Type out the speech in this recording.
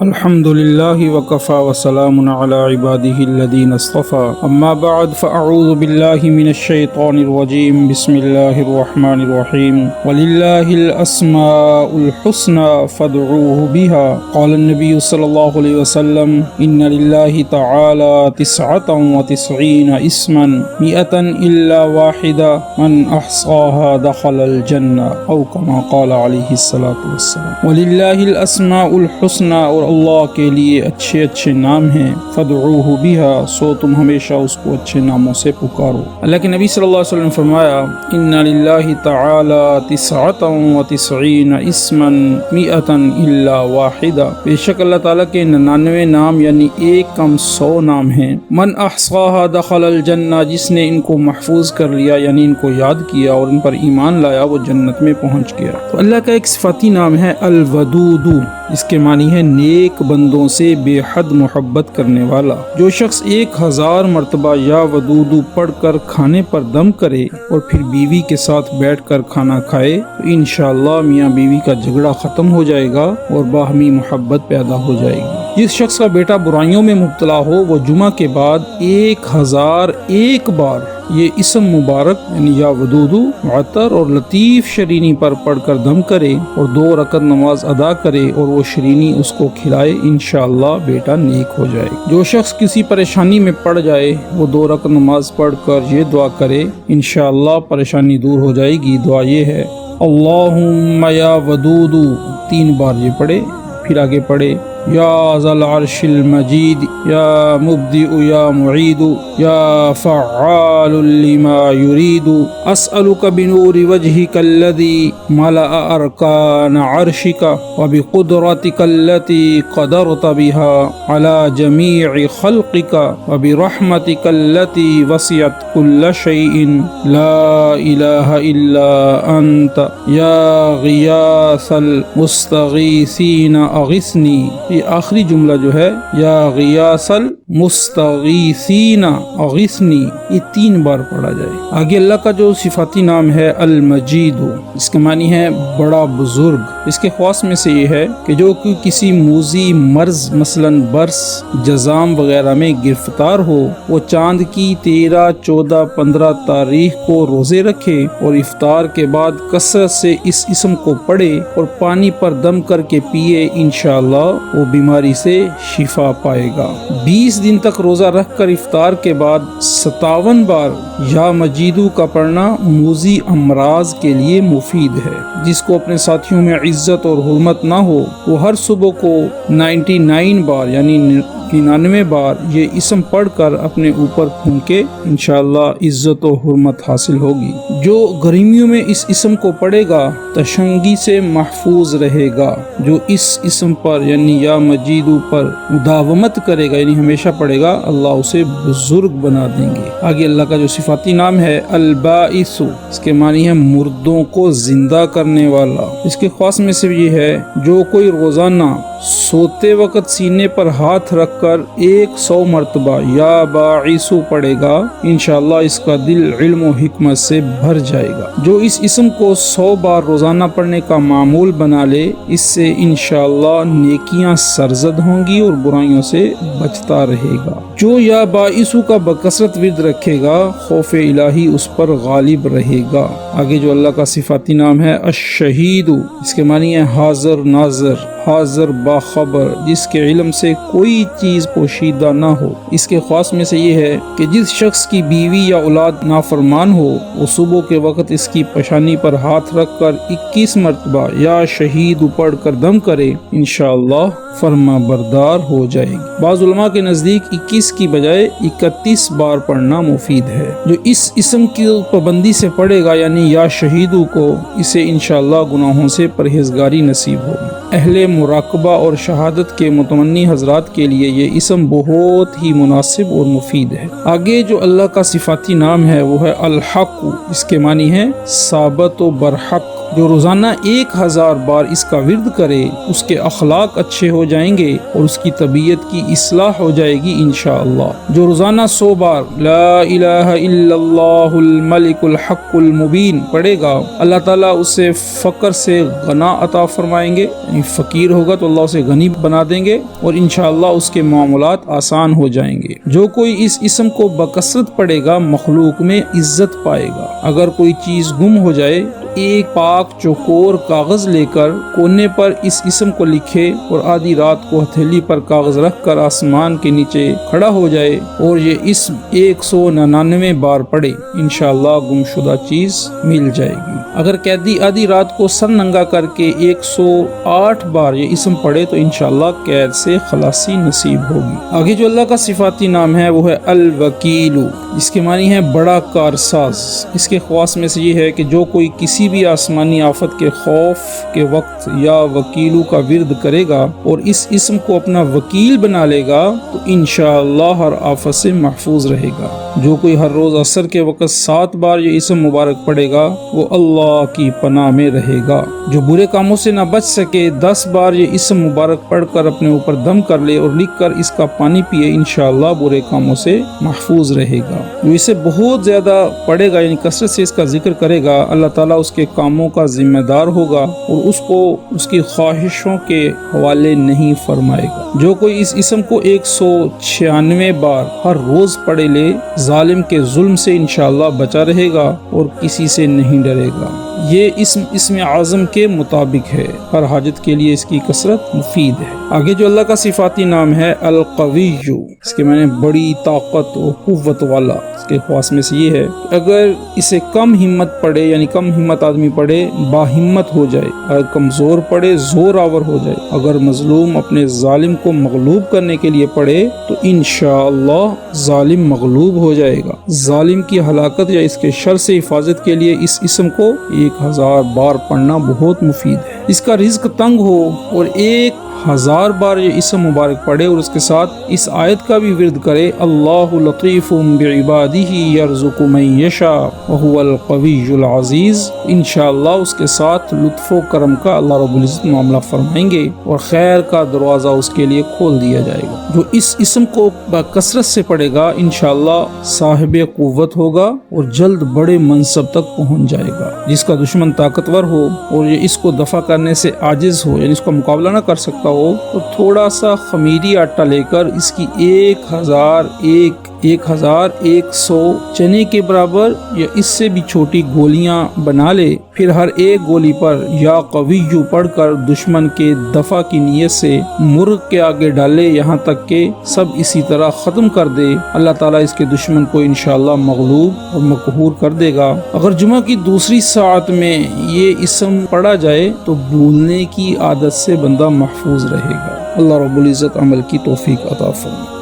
الحمد لله وكفى وسلام على عباده الذين اصطفى أما بعد فأعوذ بالله من الشيطان الرجيم بسم الله الرحمن الرحيم ولله الأسماء الحسنى فادعوه بها قال النبي صلى الله عليه وسلم إن لله تعالى 99 اسما 100 إلا واحدة من أحصاها دخل الجنة أو كما قال عليه الصلاة والسلام ولله الأسماء الحسنى اور اللہ کے لیے اچھے اچھے نام ہیں فدعوہ بہا سو تم ہمیشہ اس کو اچھے ناموں سے پکارو۔ اللہ کے نبی صلی اللہ علیہ وسلم نے فرمایا ان للہ تعالی 99 اسما 100 الا واحدہ، بے شک اللہ تعالیٰ کے 99 نام یعنی ایک کم 100 نام ہیں۔ من احصاها دخل الجنہ، جس نے ان کو محفوظ کر لیا یعنی ان کو یاد کیا اور ان پر ایمان لایا وہ جنت میں پہنچ گیا۔ تو اللہ کا ایک صفاتی نام ہے الودود، اس کے معنی ہے نیک بندوں سے بے حد محبت کرنے والا۔ جو شخص 1000 مرتبہ یا ودود پڑھ کر کھانے پر دم کرے اور پھر بیوی کے ساتھ بیٹھ کر کھانا کھائے تو انشاءاللہ میاں بیوی کا جھگڑا ختم ہو جائے گا اور باہمی محبت پیدا ہو جائے گی۔ جس شخص کا بیٹا برائیوں میں مبتلا ہو وہ جمعہ کے بعد 1001 بار یہ اسم مبارک یعنی یا ودود عطر اور لطیف شرینی پر پڑھ کر دم کرے اور 2 رکعت نماز ادا کرے اور وہ شرینی اس کو کھلائے انشاءاللہ بیٹا نیک ہو جائے۔ جو شخص کسی پریشانی میں پڑ جائے وہ 2 رکعت نماز پڑھ کر یہ دعا کرے انشاءاللہ پریشانی دور ہو جائے گی۔ دعا یہ ہے اللہم یا ودود 3 بار یہ پڑھے، پھر آگے پڑھے یا ذا العرش المجید یا مبدئ یا معید یا فعال لما یرید اسألک بنور وجهک الذی ملأ ارکان عرشک وبقدرتک التي قدرت بها على جميع خلقک وبرحمتک التي وسعت كل شيء لا الہ الا انت یا غیاث المستغیثین اغثنی۔ یہ آخری جملہ جو ہے یا غیاث المستغیثین اغثنی یہ 3 بار پڑھا جائے۔ آگے اللہ کا جو صفاتی نام ہے المجید، اس کے معنی ہے بڑا بزرگ۔ اس کے خواص میں سے یہ ہے کہ جو کسی موذی مرض مثلا برس جزام وغیرہ میں گرفتار ہو وہ چاند کی 13 14 15 تاریخ کو روزے رکھے اور افطار کے بعد کثرت سے اس اسم کو پڑھے اور پانی پر دم کر کے پیے انشاءاللہ وہ بیماری سے شفا پائے گا۔ 20 دن تک روزہ رکھ کر افطار کے بعد 57 بار یا مجیدو کا پڑھنا موذی امراض کے لیے مفید ہے۔ جس کو اپنے ساتھیوں میں عزت اور حرمت نہ ہو وہ ہر صبح کو 99 بار یعنی 99 بار یہ اسم پڑھ کر اپنے اوپر پھونکے انشاءاللہ عزت و حرمت حاصل ہوگی۔ جو گرمیوں میں اس اسم کو پڑھے گا تشنگی سے محفوظ رہے گا۔ جو اس اسم پر یعنی یا مجیدو پر مداومت کرے گا یعنی ہمیشہ پڑھے گا اللہ اسے بزرگ بنا دیں گے۔ آگے اللہ کا جو صفاتی نام ہے الباعث، اس کے معنی ہے مردوں کو زندہ کرنے والا۔ اس کے خاص میں سے یہ ہے جو کوئی روزانہ سوتے وقت سینے پر ہاتھ رکھ کر 100 مرتبہ یا باعث پڑھے گا انشاءاللہ اس کا دل علم و حکمت سے بھر جائے گا۔ جو اس اسم کو 100 بار روزانہ پڑھنے کا معمول بنا لے اس سے انشاءاللہ نیکیاں سرزد ہوں گی اور برائیوں سے بچتا رہے گا۔ جو یا باعث کا بکثرت ورد رکھے گا خوف الہی اس پر غالب رہے گا۔ آگے جو اللہ کا صفاتی نام ہے الشہید، اس کے معنی ہے حاضر ناظر، حاضر باخبر، جس کے علم سے کوئی چیز پوشیدہ نہ ہو۔ اس کے خاص میں سے یہ ہے کہ جس شخص کی بیوی یا اولاد نافرمان ہو وہ صبح کے وقت اس کی پیشانی پر ہاتھ رکھ کر 21 مرتبہ یا شہید پڑھ کر دم کرے انشاءاللہ فرما بردار ہو جائے گی۔ بعض علماء کے نزدیک 21 کی بجائے 31 بار پڑھنا مفید ہے۔ جو اس اسم کی پابندی سے پڑھے گا یعنی یا شہیدو کو اسے انشاءاللہ گناہوں سے پرہیزگاری نصیب ہوگی۔ اہل مراقبہ اور شہادت کے متمنی حضرات کے لیے یہ اسم بہت ہی مناسب اور مفید ہے۔ آگے جو اللہ کا صفاتی نام ہے وہ ہے الحق، اس کے معنی ہے ثابت و برحق جو روزانہ 1000 بار اس کا ورد کرے اس کے اخلاق اچھے ہو جائیں گے اور اس کی طبیعت کی اصلاح ہو جائے گی انشاءاللہ۔ جو روزانہ 100 بار لا الہ الا اللہ الملک الحق المبین پڑھے گا اللہ تعالیٰ اسے فقر سے غنا عطا فرمائیں گے، یعنی فقیر ہوگا تو اللہ اسے غنی بنا دیں گے اور انشاءاللہ اس کے معاملات آسان ہو جائیں گے۔ جو کوئی اس اسم کو بکثرت پڑھے گا مخلوق میں عزت پائے گا۔ اگر کوئی چیز گم ہو جائے تو ایک پاک چوکور کاغذ لے کر کونے پر اس اسم کو لکھے اور آدھی رات کو ہتھیلی پر کاغذ رکھ کر آسمان کے نیچے کھڑا ہو جائے اور یہ اسم 199 بار پڑھے، انشاءاللہ گمشدہ چیز مل جائے گی۔ اگر قیدی آدھی رات کو سر ننگا کر کے 108 بار یہ اسم پڑھے تو انشاءاللہ قید سے خلاصی نصیب ہوگی۔ آگے جو اللہ کا صفاتی نام ہے وہ ہے الوکیل، جس کے معنی ہے بڑا کارساز۔ اس کے خواص میں سے یہ ہے کہ جو کوئی کسی بھی آسمانی آفت کے خوف کے وقت یا وکیلو کا ورد کرے گا اور اس اسم کو اپنا وکیل بنا لے گا تو انشاءاللہ ہر آفت سے محفوظ رہے گا۔ جو کوئی ہر روز عصر کے وقت 7 بار یہ اسم مبارک پڑھے گا وہ اللہ کی پناہ میں رہے گا۔ جو برے کاموں سے نہ بچ سکے 10 بار یہ اسم مبارک پڑھ کر اپنے اوپر دم کر لے اور لکھ کر اس کا پانی پیے، انشاءاللہ برے کاموں سے محفوظ رہے گا۔ جو اسے بہت زیادہ پڑھے گا یعنی کثرت سے اس کا ذکر کرے گا اللہ تعالیٰ اس کے کاموں کا ذمہ دار ہوگا اور اس کو اس کی خواہشوں کے حوالے نہیں فرمائے گا۔ جو کوئی اس اسم کو 196 بار ہر روز پڑھے لے ظالم کے ظلم سے انشاءاللہ بچا رہے گا اور کسی سے نہیں ڈرے گا۔ یہ اسم اعظم کے مطابق ہے، ہر حاجت کے لیے اس کی کثرت مفید ہے۔ آگے جو اللہ کا صفاتی نام ہے القوی، اس کے معنی بڑی طاقت و قوت والا۔ اس کے خواص میں سے یہ ہے کہ اگر اسے کم ہمت پڑے یعنی کم ہمت آدمی پڑھے باہمت ہو جائے، اگر کمزور پڑھے زور آور ہو جائے، اگر مظلوم اپنے ظالم کو مغلوب کرنے کے لیے پڑھے تو انشاءاللہ ظالم مغلوب ہو جائے گا۔ ظالم کی ہلاکت یا اس کے شر سے حفاظت کے لیے اس اسم کو 1000 بار پڑھنا بہت مفید ہے۔ اس کا رزق تنگ ہو اور 1000 بار یہ اسم مبارک پڑھے اور اس کے ساتھ اس آیت کا بھی ورد کرے اللہ لطیف بعبادہ یرزق من یشاء وہو القوی العزیز، انشاءاللہ اس کے ساتھ لطف و کرم کا اللہ رب العزت معاملہ فرمائیں گے اور خیر کا دروازہ اس کے لیے کھول دیا جائے گا۔ جو اس اسم کو بکثرت سے پڑھے گا انشاءاللہ صاحب قوت ہوگا اور جلد بڑے منصب تک پہنچ جائے گا۔ جس کا دشمن طاقتور ہو اور یہ اس کو دفع کرنے سے عاجز ہو یعنی اس کا مقابلہ نہ کر سکتا ہو تو تھوڑا سا خمیری آٹا لے کر اس کی 1100 چنے کے برابر یا اس سے بھی چھوٹی گولیاں بنا لے، پھر ہر ایک گولی پر یا قویو پڑھ کر دشمن کے دفع کی نیت سے مرغ کے آگے ڈالے یہاں تک کہ سب اسی طرح ختم کر دے، اللہ تعالیٰ اس کے دشمن کو انشاءاللہ مغلوب اور مقہور کر دے گا۔ اگر جمعہ کی دوسری ساعت میں یہ اسم پڑھا جائے تو بھولنے کی عادت سے بندہ محفوظ رہے گا۔ اللہ رب العزت عمل کی توفیق عطا فرمائے۔